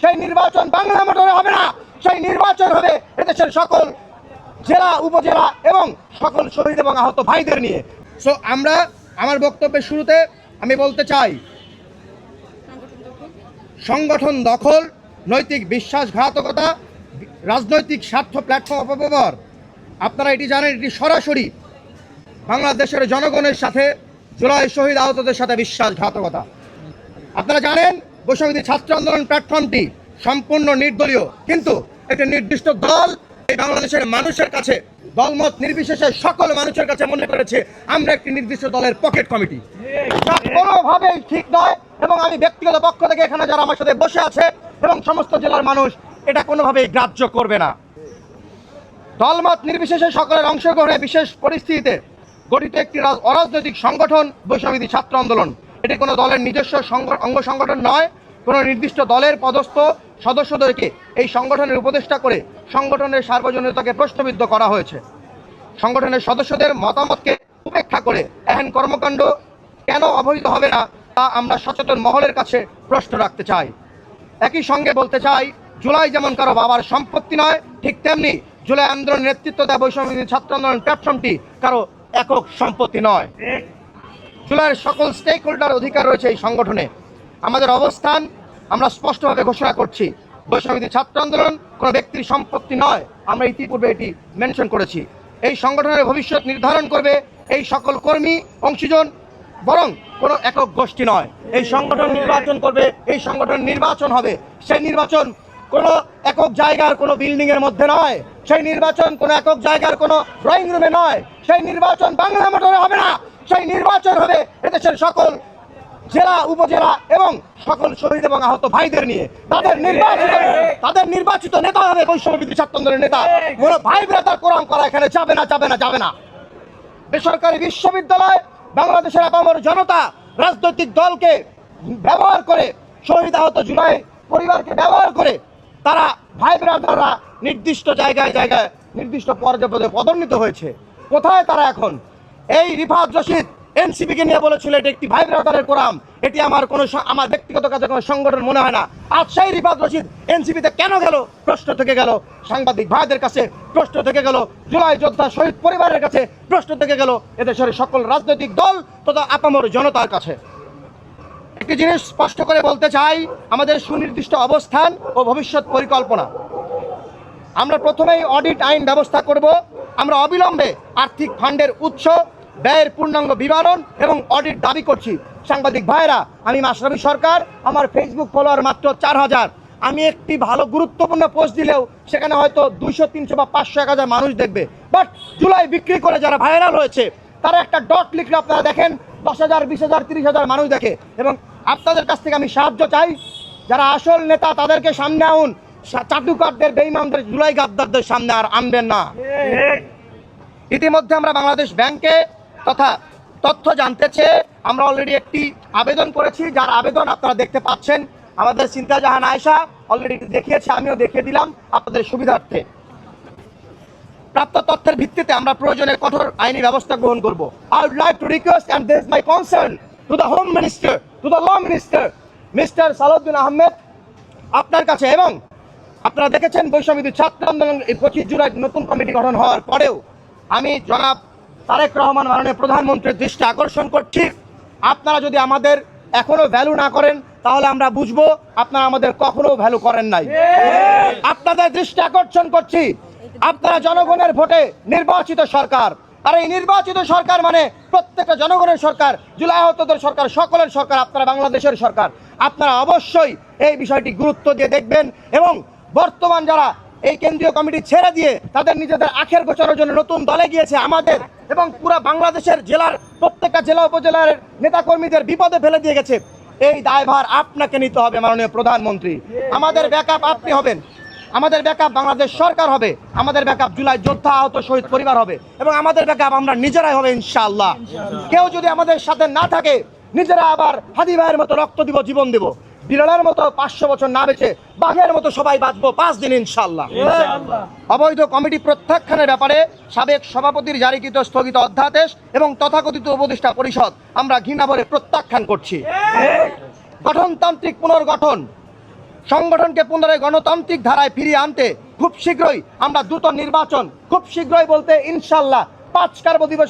সেই নির্বাচন বাংলা মোটরে হবে না, সেই নির্বাচন হবে এদেশের সকল জেলা উপজেলা এবং সকল শহীদ এবং আহত ভাইদের নিয়ে। সো আমরা আমার বক্তব্যের শুরুতে আমি বলতে চাই, সংগঠন দখল, নৈতিক বিশ্বাসঘাতকতা, রাজনৈতিক স্বার্থ প্ল্যাটফর্ম অপব্যবহার, আপনারা এটি জানেন, এটি সরাসরি বাংলাদেশের জনগণের সাথে, জুলাই শহীদ আহতদের সাথে বিশ্বাসঘাতকতা। আপনারা জানেন বৈষম্যবিরোধী ছাত্র আন্দোলন প্ল্যাটফর্মটি সম্পূর্ণ নির্দলীয়, কিন্তু একটি নির্দিষ্ট দল এই বাংলাদেশের মানুষের কাছে দলমত নির্বিশেষে সকল মানুষের কাছে মনে করেছে আমরা একটি নির্দিষ্ট দলের পকেট কমিটি। কোনোভাবেই ঠিক নয়, এবং আমি ব্যক্তিগত পক্ষ থেকে এখানে যারা আমার সাথে বসে আছে এবং সমস্ত জেলার মানুষ এটা কোনোভাবেই গ্রাহ্য করবে না। দলমত নির্বিশেষে সকলের অংশগ্রহণে বিশেষ পরিস্থিতিতে গঠিত একটি অরাজনৈতিক সংগঠন বৈষম্যবিরোধী ছাত্র আন্দোলন, এটি কোনো দলের নিজস্ব অঙ্গ সংগঠন নয়। কোনো নির্দিষ্ট দলের পদস্থ সদস্যদেরকে এই সংগঠনের উপদেষ্টা করে সংগঠনের সার্বজনীনতাকে প্রশ্নবিদ্ধ করা হয়েছে। সংগঠনের সদস্যদের মতামতকে উপেক্ষা করে এহেন কর্মকাণ্ড কেন অবহিত হবে না তা আমরা সচেতন মহলের কাছে প্রশ্ন রাখতে চাই। একই সঙ্গে বলতে চাই, জুলাই যেমন কারো বাবার সম্পত্তি নয়, ঠিক তেমনি জুলাই আন্দোলন নেতৃত্ব দেয় বৈষম্যবিরোধী ছাত্র আন্দোলন প্ল্যাটফর্মটি কারো একক সম্পত্তি নয়। জুলাইয়ের সকল স্টেক হোল্ডার অধিকার রয়েছে এই সংগঠনে। আমাদের অবস্থান আমরা স্পষ্টভাবে ঘোষণা করছি, বৈষম্যবিরোধী ছাত্র আন্দোলন কোনো ব্যক্তির সম্পত্তি নয়। আমরা ইতিপূর্বে এটি মেনশন করেছি। এই সংগঠনের ভবিষ্যৎ নির্ধারণ করবে এই সকল কর্মী অংশীজন, বরং কোনো একক গোষ্ঠী নয়। এই সংগঠন নির্বাচন করবে, এই সংগঠন নির্বাচন হবে। সেই নির্বাচন কোনো একক জায়গার কোনো বিল্ডিংয়ের মধ্যে নয়, সেই নির্বাচন কোনো একক জায়গার কোনো ড্রয়িং রুমে নয়, সেই নির্বাচন বাংলা মোটরে হবে না, সেই নির্বাচন হবে এদেশের সকল জেলা উপজেলা এবং সকল শহীদ এবং আহত ভাইদের নিয়ে। তাদের নির্বাচিত নেতা হবে বৈষম্যবিরোধী ছাত্র আন্দোলনের নেতা। কোনো ভাই ব্রাদার কোরআন করা এখানে যাবে না, যাবে না, যাবে না। বেসরকারি বিশ্ববিদ্যালয় বাংলাদেশের আপামর জনতা রাজনৈতিক দলকে ব্যবহার করে, শহীদ আহত জুলাই পরিবারকে ব্যবহার করে তারা ভাই ব্রাদাররা নির্দিষ্ট জায়গায় জায়গায় নির্দিষ্ট পর্যায়ে পদোন্নীত হয়েছে। কোথায় তারা এখন? এই রিফাত রশিদ এনসিপিকে নিয়ে বলেছিল এটি একটি ভাই ব্রাদারের কোরআন, এটি আমার ব্যক্তিগত কাজে কোনো সংগঠন মনে হয় না। আজ সেই রিফাত রশিদ এনসিপিতে কেন গেল প্রশ্ন থেকে গেল, সাংবাদিক ভাইদের কাছে প্রশ্ন থেকে গেল, জুলাই যোদ্ধা শহীদ পরিবারের কাছে প্রশ্ন থেকে গেল, এদেশের সকল রাজনৈতিক দল তথা আপামর জনতার কাছে। একটি জিনিস স্পষ্ট করে বলতে চাই, আমাদের সুনির্দিষ্ট অবস্থান ও ভবিষ্যৎ পরিকল্পনা। আমরা প্রথমেই অডিট আইন ব্যবস্থা করব। আমরা অবিলম্বে আর্থিক ফান্ডের উৎস, ব্যয়ের পূর্ণাঙ্গ বিবরণ এবং অডিট দাবি করছি। সাংবাদিক ভাইরা, আমি মাশরাফি সরকার, আমার ফেসবুক ফলোয়ার মাত্র 4000। আমি একটি ভালো গুরুত্বপূর্ণ পোস্ট দিলেও সেখানে হয়তো 200, 300 বা 500, 1000 মানুষ দেখবে। বাট জুলাই বিক্রি করে যারা ভাইরাল হয়েছে তারা একটা ডট লিখলে আপনারা দেখেন 10,000, 20,000, 30,000 মানুষ দেখে। এবং আপনাদের কাছ থেকে আমি সাহায্য চাই, যারা আসল নেতা তাদেরকে সামনে আনুন, চাটুকারদের, বেঈমানদের, জুলাই গাদ্দারদের সামনে আর আনবেন না। ইতিমধ্যে আমরা বাংলাদেশ ব্যাংকে তথা তথ্য জানতে চেয়ে আমরা অলরেডি একটি আবেদন করেছি, যার আবেদন আপনারা দেখতে পাচ্ছেন। আমাদের সিনথিয়া জাহান আয়েশা অলরেডি দেখিয়েছে, আমিও দেখিয়ে দিলাম আপনাদের সুবিধার্থে। প্রাপ্ত তথ্যের ভিত্তিতে আমরা প্রয়োজনে কঠোর আইনি ব্যবস্থা গ্রহণ করব। I would like to request and this is my concern to the Home Minister, to the Law Minister, Mr. Salauddin Ahmed, আপনার কাছে। এবং আপনারা দেখেছেন বৈষম্যবিরোধী ছাত্র আন্দোলন 25 জুলাই নতুন কমিটি গঠন হওয়ার পরেও আমি জনাব তারেক রহমান মাননীয় প্রধানমন্ত্রীর দৃষ্টি আকর্ষণ করছি, আপনারা যদি আমাদের এখনো ভ্যালু না করেন তাহলে আমরা বুঝবো আপনারা আমাদের কখনো ভ্যালু করেন নাই। আপনাদের দৃষ্টি আকর্ষণ করছি, আপনারা জনগণের ভোটে নির্বাচিত সরকার, আর এই নির্বাচিত সরকার মানে প্রত্যেকটা জনগণের সরকার, জুলাই আহতদের সরকার, সকলের সরকার, আপনারা বাংলাদেশের সরকার। আপনারা অবশ্যই এই বিষয়টি গুরুত্ব দিয়ে দেখবেন এবং বর্তমান যারা এই কেন্দ্রীয় কমিটি ছেড়ে দিয়ে তাদের নিজেদের আখের গোছানোর জন্য নতুন দলে গিয়েছে, আমাদের এবং পুরা বাংলাদেশের জেলার প্রত্যেকটা জেলা উপজেলার নেতাকর্মীদের বিপদে ফেলে দিয়ে গেছে, এই দায়ভার আপনাকে নিতে হবে মাননীয় প্রধানমন্ত্রী। আমাদের ব্যাকআপ আপনি হবেন, আমাদের ব্যাকআপ বাংলাদেশ সরকার হবে, আমাদের ব্যাকআপ জুলাই যোদ্ধা আহত শহীদ পরিবার হবে, এবং আমাদের ব্যাকআপ আমরা নিজেরাই হবে ইনশাআল্লাহ। কেউ যদি আমাদের সাথে না থাকে, নিজেরা আবার হাদি ভাইয়ের মতো রক্ত দিব, জীবন দেব, বিড়ালের মতো 500 বছর না বেঁচে বাঘের মতো সবাই বাঁচবো 5 দিন ইনশাআল্লাহ। অবৈধ কমিটি প্রত্যাখ্যানের ব্যাপারে সাবেক সভাপতির জারিকৃত স্থগিত অধ্যাদেশ এবং তথাকথিত উপদেষ্টা পরিষদ আমরা ঘৃণা ভরে প্রত্যাখ্যান করছি। গঠনতান্ত্রিক পুনর্গঠন সংগঠনকে পুনরায় গণতান্ত্রিক ধারায় ফিরিয়ে আনতে খুব শীঘ্রই আমরা দ্রুত নির্বাচন, খুব শীঘ্রই বলতে ইনশাল্লাহ 5 কার্বদিবস